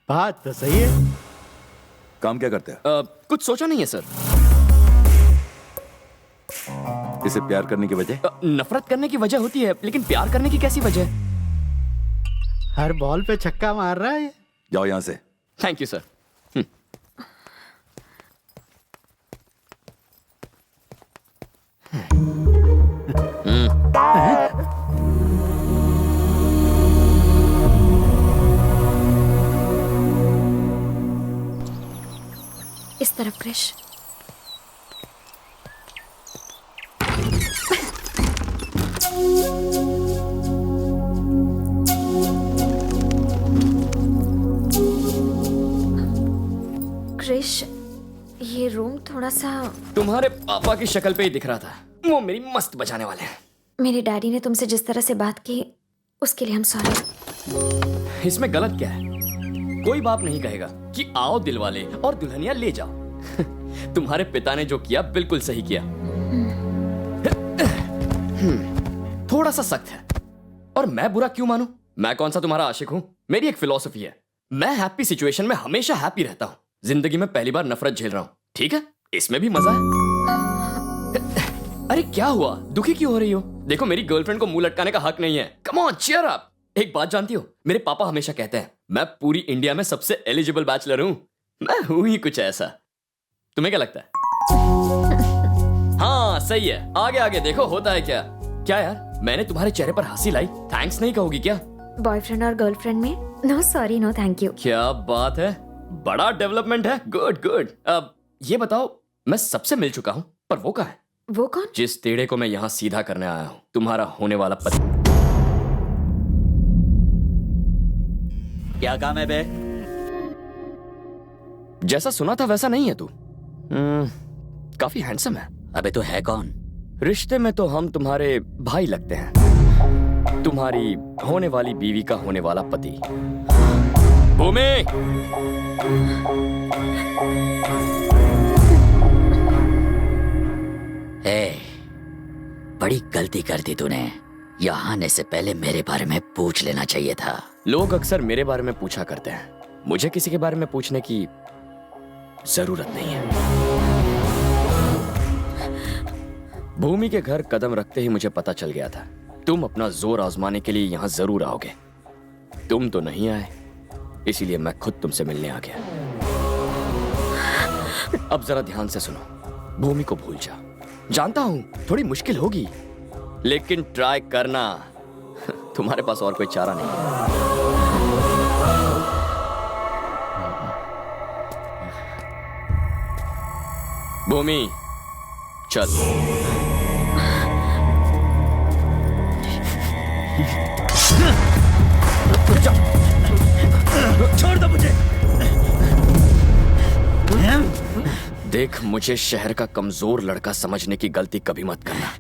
बात तो सही है। काम क्या करते हैं? कुछ सोचा नहीं है सर। इसे प्यार करने की वजह? नफरत करने की वजह होती है, लेकिन प्यार करने की कैसी वजह? हर बॉल पे छक्का मार रहा है। जाओ यहां से। Thank you sir. इस तरफ क्रिश। क्रिश, ये रूम थोड़ा सा। तुम्हारे पापा की शक्ल पे ही दिख रहा था, वो मेरी मस्त बजाने वाले हैं। मेरे डैडी ने तुमसे जिस तरह से बात की उसके लिए हम सॉरी। इसमें गलत क्या है? कोई बाप नहीं कहेगा कि आओ दिलवाले और दुल्हनिया ले जाओ। तुम्हारे पिता ने जो किया बिल्कुल सही किया। थोड़ा सा सख्त है, और मैं बुरा क्यों मानूं? मैं कौन सा तुम्हारा आशिक हूं? मेरी एक फिलॉसफी है, मैं हैप्पी सिचुएशन में हमेशा हैप्पी रहता हूं। जिंदगी में पहली बार नफरत झेल रहा हूं, ठीक है? इसमें भी मजा है। अरे क्या हुआ, दुखी क्यों हो रही हो? देखो, मेरी गर्लफ्रेंड को मुंह लटकाने का हक नहीं है। Come on, cheer up. एक बात जानती हो, मेरे पापा हमेशा कहते हैं मैं पूरी इंडिया में सबसे एलिजिबल बैचलर हूं। मैं हूं ही कुछ ऐसा। तुम्हें क्या लगता है? हाँ सही है, आगे आगे देखो होता है क्या। क्या यार, मैंने तुम्हारे चेहरे पर हंसी लाई, थैंक्स नहीं कहोगी क्या? बॉयफ्रेंड और गर्लफ्रेंड में no sorry no thank you. क्या बात है, बड़ा डेवलपमेंट है। Good good. अब ये बताओ, मैं सबसे मिल चुका हूं, पर वो कहाँ है? वो कौन? जिस टेढ़े को मैं यहाँ सीधा करने आया हूँ, तुम्हारा होने वाला पति। क्या काम है बे? जैसा सुना था वैसा नहीं है तू। काफी हैंडसम है। अबे तो है कौन? रिश्ते में तो हम तुम्हारे भाई लगते हैं, तुम्हारी होने वाली बीवी का होने वाला पति। भूमि! बड़ी गलती कर दी तूने। यहाँ आने से पहले मेरे बारे में पूछ लेना चाहिए था। लोग अक्सर मेरे बारे में पूछा करते हैं, मुझे किसी के बारे में पूछने की जरूरत नहीं है। भूमि के घर कदम रखते ही मुझे पता चल गया था तुम अपना जोर आजमाने के लिए यहां जरूर आओगे। तुम तो नहीं आए, इसीलिए मैं खुद तुमसे मिलने आ गया। अब जरा ध्यान से सुनो, भूमि को भूल जा। जानता हूं थोड़ी मुश्किल होगी, लेकिन ट्राई करना। तुम्हारे पास और कोई चारा नहीं है। भूमि चल। छोड़ दो मुझे। देख, मुझे शहर का कमजोर लड़का समझने की गलती कभी मत करना।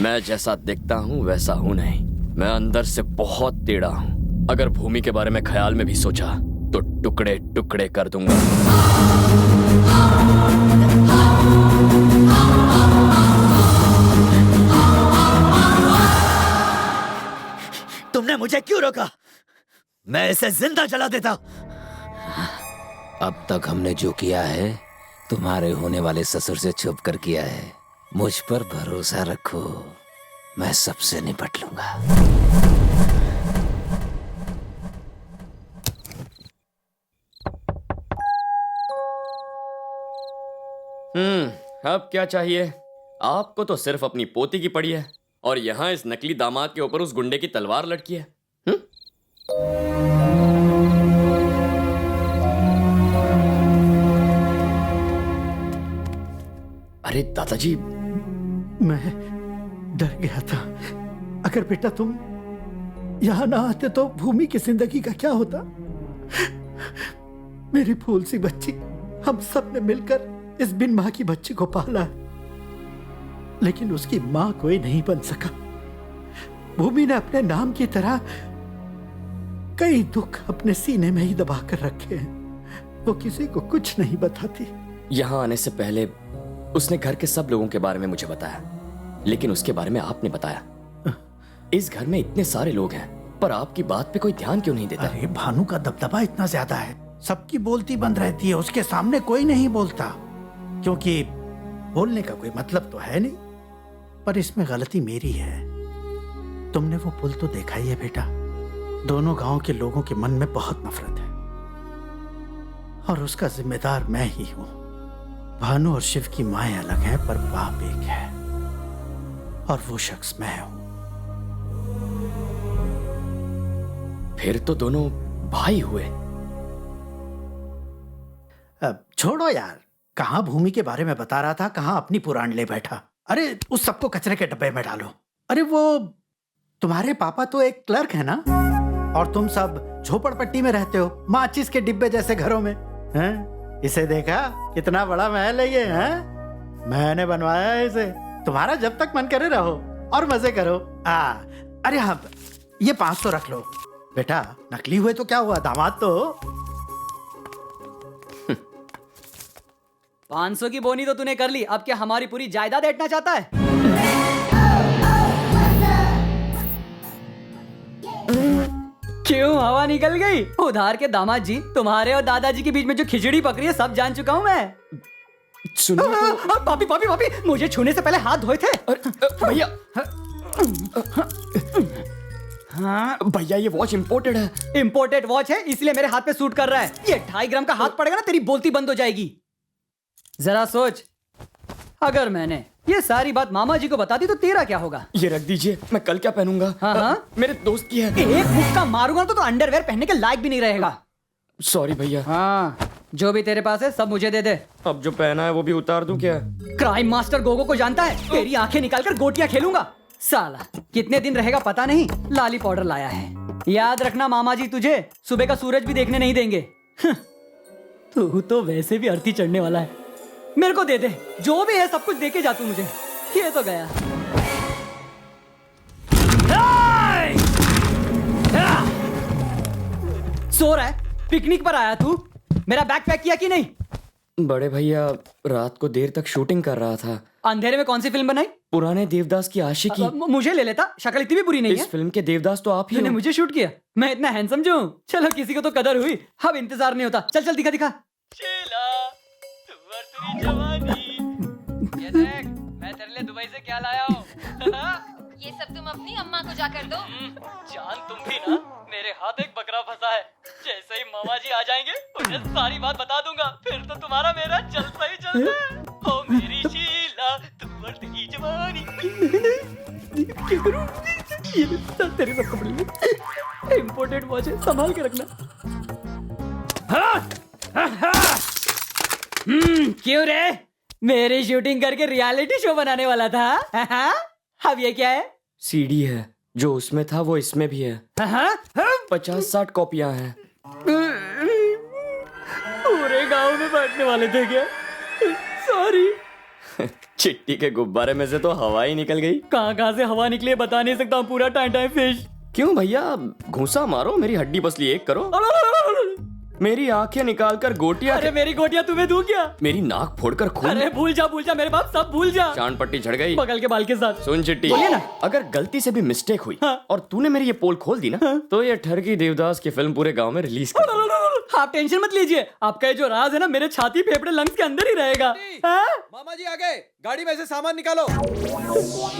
मैं जैसा दिखता हूं वैसा हूं नहीं, मैं अंदर से बहुत टेढ़ा हूं। अगर भूमि के बारे में ख्याल में भी सोचा तो टुकड़े टुकड़े कर दूंगा। तुमने मुझे क्यों रोका? मैं इसे जिंदा जला देता। अब तक हमने जो किया है तुम्हारे होने वाले ससुर से छुप कर किया है। मुझ पर भरोसा रखो, मैं सबसे निपट लूंगा। अब क्या चाहिए? आपको तो सिर्फ अपनी पोती की पड़ी है, और यहां इस नकली दामाद के ऊपर उस गुंडे की तलवार लटकी है। अरे दादाजी, मैं डर गया था। अगर बेटा तुम यहां ना आते तो भूमि की जिंदगी का क्या होता। मेरी फूल सी बच्ची, हम सब ने मिलकर इस बिन मां की बच्ची को पाला है, लेकिन उसकी मां कोई नहीं बन सका। भूमि ने अपने नाम की तरह कई दुख अपने सीने में ही दबा कर रखे हैं। वो किसी को कुछ नहीं बताती। यहां आने से पहले उसने घर के सब लोगों के बारे में मुझे बताया, लेकिन उसके बारे में आपने बताया। इस घर में इतने सारे लोग हैं, पर आपकी बात पे कोई ध्यान क्यों नहीं देता? अरे भानु का दबदबा इतना ज्यादा है, सबकी बोलती बंद रहती है, उसके सामने कोई नहीं बोलता, क्योंकि बोलने का कोई मतलब तो है नहीं। पर इसमें गलती मेरी है। तुमने वो पुल तो देखा ही है बेटा। दोनों गांव के लोगों के मन में बहुत नफरत है और उसका जिम्मेदार मैं ही हूं। भानु और शिव की माएं अलग हैं पर बाप एक है और वो शख्स मैं हूं। फिर तो दोनों भाई हुए। अब छोड़ो यार, कहां भूमि के बारे में बता रहा था, कहां अपनी पुराण ले बैठा। अरे उस सबको कचरे के डब्बे में डालो। अरे वो तुम्हारे पापा तो एक क्लर्क है ना, और तुम सब झोपड़पट्टी में रहते हो, माचिस के डिब्बे जैसे घरों में हैं? इसे देखा कितना बड़ा महल है ये, हैं? मैंने बनवाया है इसे। तुम्हारा जब तक मन करे रहो और मजे करो। अरे हाँ, ये 500 रख लो बेटा, नकली हुए तो क्या हुआ, दामाद तो हो। 500 की बोनी तो तूने कर ली, अब क्या हमारी पूरी जायदाद ऐंठना चाहता है? क्यों हवा निकल गई? उधार के दामाद जी, तुम्हारे और दादाजी के बीच में जो खिचड़ी पकड़ी है सब जान चुका हूं मैं। सुनो तो। पापी पापी पापी, मुझे छूने से पहले हाथ धोए थे। भैया भैया ये वॉच इंपोर्टेड है। इंपोर्टेड वॉच है इसलिए मेरे हाथ पे सूट कर रहा है। ये 2.5 ग्राम का हाथ पड़ेगा ना, तेरी बोलती बंद हो जाएगी। जरा सोच, अगर मैंने ये सारी बात मामा जी को बता दी तो तेरा क्या होगा? ये रख दीजिए, मैं कल क्या पहनूंगा? हाँ? मेरे दोस्त की है। एक मुक्का मारूंगा तो अंडरवेयर पहनने के लायक भी नहीं रहेगा। सॉरी भैया। हाँ, जो भी तेरे पास है सब मुझे दे दे। अब जो पहना है वो भी उतार दूं क्या? क्राइम मास्टर गोगो को जानता है? तेरी आंखें निकालकर गोटियां खेलूंगा। साला कितने दिन रहेगा पता नहीं, लाली पाउडर लाया है। याद रखना मामा जी तुझे सुबह का सूरज भी देखने नहीं देंगे। तू तो वैसे भी अर्थी चढ़ने वाला है। मेरे को दे दे, जो भी है सब कुछ दे के जा तू मुझे। ये तो गया। सो रहा है? पिकनिक पर आया तू? मेरा बैग पैक किया कि नहीं? बड़े भैया रात को देर तक शूटिंग कर रहा था। अंधेरे में कौन सी फिल्म बनाई? पुराने देवदास की आशिकी। मुझे ले लेता, शक्ल इतनी भी बुरी नहीं है। इस फिल्म के देवदास तो आप ही तूने हो। मुझे शूट किया? मैं इतना हैंडसम जो हूँ? चलो किसी को तो कदर हुई, अब इंतजार नहीं होता। चल चल दिखा दिखा। ये देख, मैं तेरे लिए दुबई से क्या लाया हूँ। ये सब तुम अपनी अम्मा को जाकर दो। जान तुम भी ना, मेरे हाथ एक बकरा फंसा है। जैसे ही मामा जी आ जाएंगे उन्हें सारी बात बता दूंगा, फिर तो तुम्हारा मेरा जलसा ही जलसा है। ओ मेरी शीला तू बढ़ती जवानी। क्या करूं? ये तेरे सब कपड़े इंपोर्टेड वॉच है, संभाल के रखना। क्यों रे? मेरी शूटिंग करके रियलिटी शो बनाने वाला था? अब ये क्या है? सीडी है, जो उसमें था वो इसमें भी है। 50-60 कॉपियां हैं। पूरे गांव में बांटने वाले थे क्या? सॉरी। चिट्टी के गुब्बारे में से तो हवा ही निकल गई। कहाँ से हवा निकली है बता नहीं सकता हूँ। पूरा टाइम फिश। क्यों भैया, घूंसा मारो, मेरी हड्डी पसली एक करो। मेरी आंखें निकालकर गोटियां। अरे मेरी गोटियां तुम्हें दूं क्या? मेरी नाक फोड़कर खून। अरे भूल जा मेरे बाप, सब भूल जा। चांद पट्टी झड़ गई बगल के बाल के साथ। सुन चिट्टी, बोलिए ना। अगर गलती से भी मिस्टेक हुई हाँ। और तूने मेरी ये पोल खोल दी ना, तो ये ठरकी देवदास की फिल्म पूरे गांव में रिलीज कर। आप टेंशन मत लीजिए, आपका ये जो राज है ना मेरे छाती फेफड़े लंग्स के अंदर ही रहेगा। मामा जी आ गए, गाड़ी में से सामान निकालो।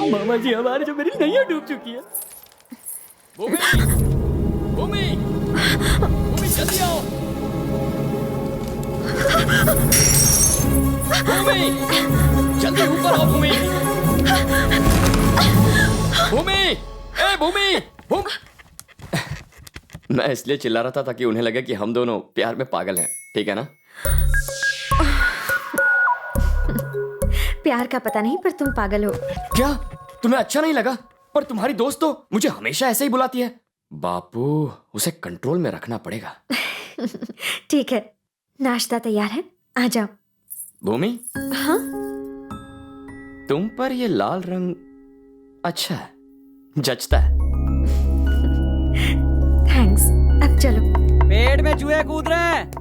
मामा जी हमारे, जो मेरी नैया डूब चुकी है। भूमि जल्दी आओ। भूमि जल्दी ऊपर आओ। भूमि ए भूमि। मैं इसलिए चिल्ला रहा था ताकि उन्हें लगे कि हम दोनों प्यार में पागल हैं, ठीक है ना? प्यार का पता नहीं पर तुम पागल हो। क्या तुम्हें अच्छा नहीं लगा? पर तुम्हारी दोस्त तो मुझे हमेशा ऐसे ही बुलाती है। बापू, उसे कंट्रोल में रखना पड़ेगा। ठीक है, नाश्ता तैयार है, आ जाओ। भूमि, हाँ? तुम पर ये लाल रंग अच्छा है, जचता है। थैंक्स, अब चलो। पेट में चूहे कूद रहे हैं।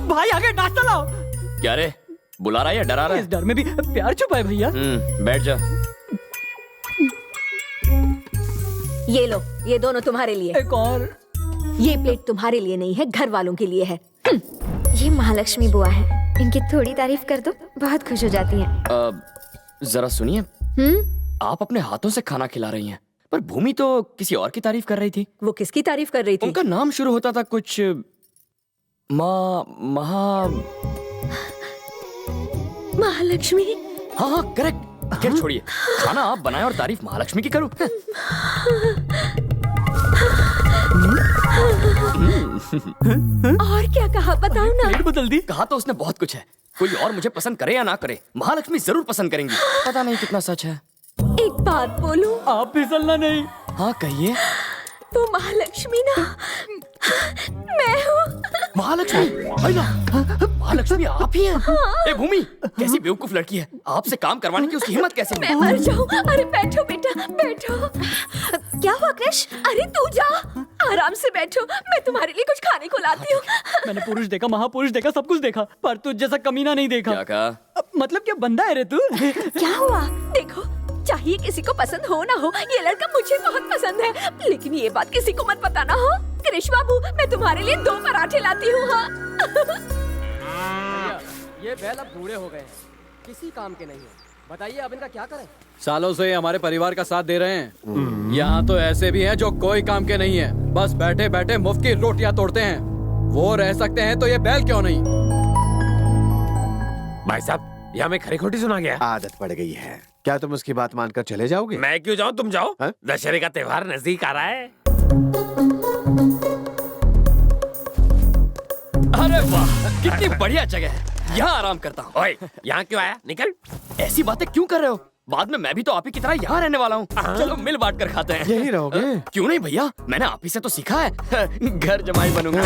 भाई आगे नाश्ता लाओ। क्या रे, बुला रहा है या डरा रहा इस है? डर में भी प्यार छुपा है भैया। बैठ जा। ये लो, ये दोनों तुम्हारे लिए। एक और। ये प्लेट तुम्हारे लिए नहीं है, घर वालों के लिए है। ये महालक्ष्मी बुआ है, इनकी थोड़ी तारीफ कर दो, बहुत खुश हो जाती हैं। जरा सुनिए, आप अपने हाथों से खाना खिला रही हैं, पर भूमि तो किसी और की तारीफ कर रही थी। वो किसकी तारीफ कर रही थी? उनका नाम शुरू होता था कुछ महालक्ष्मी। हाँ हाँ करेक्ट। खैर छोड़िए, खाना आप बनाए और तारीफ महालक्ष्मी की करूं। और क्या कहा बताओ ना। प्लेट बदल दी। कहा तो उसने बहुत कुछ है, कोई और मुझे पसंद करे या ना करे, महालक्ष्मी जरूर पसंद करेंगी। पता नहीं कितना सच है। एक बात बोलूं? आप फिसलना नहीं। हाँ कहिए। वो महालक्ष्मी ना मैं हूँ। महालक्ष्मी? महालक्ष्मी आप ही हैं? ए भूमि, कैसी बेवकूफ लड़की है, आपसे काम करवाने की उसकी हिम्मत कैसे हुई? मैं मर जाऊँ। अरे बैठो बेटा, बैठो। क्या हुआ कृष? अरे तू जा, आराम से बैठो, मैं तुम्हारे लिए कुछ खाने को लाती हूँ। मैंने पुरुष देखा, महापुरुष देखा, सब कुछ देखा, पर तुझ जैसा कमीना नहीं देखा। क्या कहा? मतलब क्या बंदा है रे तू? क्या हुआ? देखो, चाहिए किसी को पसंद हो ना हो, ये लड़का मुझे बहुत पसंद है, लेकिन ये बात किसी को मत बताना हो। कृष बाबू, मैं तुम्हारे लिए 2 पराठे लाती हूँ। हाँ। ये बैल अब बूढ़े हो गए हैं, किसी काम के नहीं है। बताइए अब इनका क्या करें? सालों से हमारे परिवार का साथ दे रहे हैं। यहाँ तो ऐसे भी हैं जो कोई काम के नहीं है, बस बैठे बैठे मुफ्त की रोटियां तोड़ते हैं। वो रह सकते हैं तो ये बैल क्यों नहीं? भाई साहब, यहाँ में खरी खोटी सुना गया। आदत पड़ गई है। क्या तुम उसकी बात मानकर चले जाओगे? मैं क्यों जाऊँ, तुम जाओ। दशहरे का त्योहार नजदीक आ रहा है। अरे वाह, कितनी बढ़िया जगह है, यहाँ आराम करता हूँ। ओए, यहाँ क्यों आया? निकल। ऐसी बातें क्यों कर रहे हो? बाद में मैं भी तो आप ही की तरह यहाँ रहने वाला हूँ। चलो मिल बांट कर खाते हैं। यही रहोगे? क्यों नहीं भैया, मैंने आप ही से तो सीखा है। घर जमाई बनूंगा।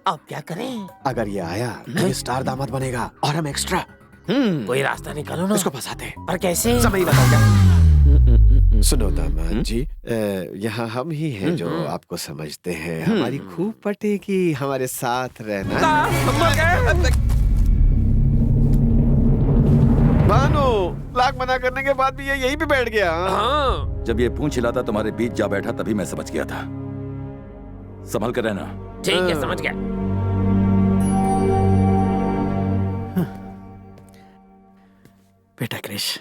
अब क्या करें? अगर ये आया तो ये स्टार दामाद बनेगा और हम एक्स्ट्रा। कोई रास्ता निकालो ना। इसको फंसाते। पर कैसे? समय ही बताओगे। सुनो दामाद जी, यहाँ हम ही हैं जो आपको समझते हैं। हमारी खूब पटेगी हमारे साथ रहना। भानु, लाख मना करने के बाद भी ये यहीं पे बैठ गया। हाँ। जब ये पूंछ हिलाता तुम्हारे बीच जा बैठा तभी मैं समझ गया था। संभल कर रहना। ठीक है, समझ गया। बेटा कृष,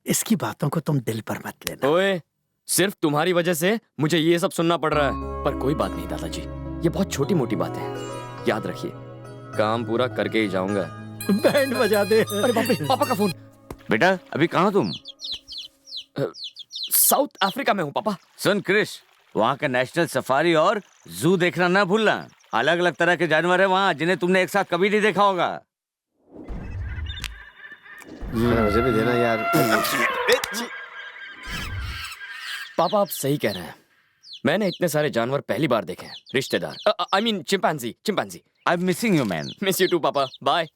इसकी बातों को तुम दिल पर मत लेना। ओए, सिर्फ तुम्हारी वजह से मुझे ये सब सुनना पड़ रहा है, पर कोई बात नहीं दादाजी, ये बहुत छोटी मोटी बातें हैं। याद रखिए, काम पूरा करके ही जाऊंगा। बैंड बजा दे। अरे बाप रे, पापा का फोन। बेटा अभी कहाँ तुम? साउथ अफ्रीका में हूँ पापा। सुन क्रिश, वहाँ का नेशनल सफारी और जू देखना ना भूलना। अलग अलग तरह के जानवर है वहाँ जिन्हें तुमने एक साथ कभी नहीं देखा होगा। मुझे भी देना यार। पापा आप सही कह रहे हैं, मैंने इतने सारे जानवर पहली बार देखे हैं। रिश्तेदार, I mean chimpanzee. I am missing you man. Miss you too पापा, बाय।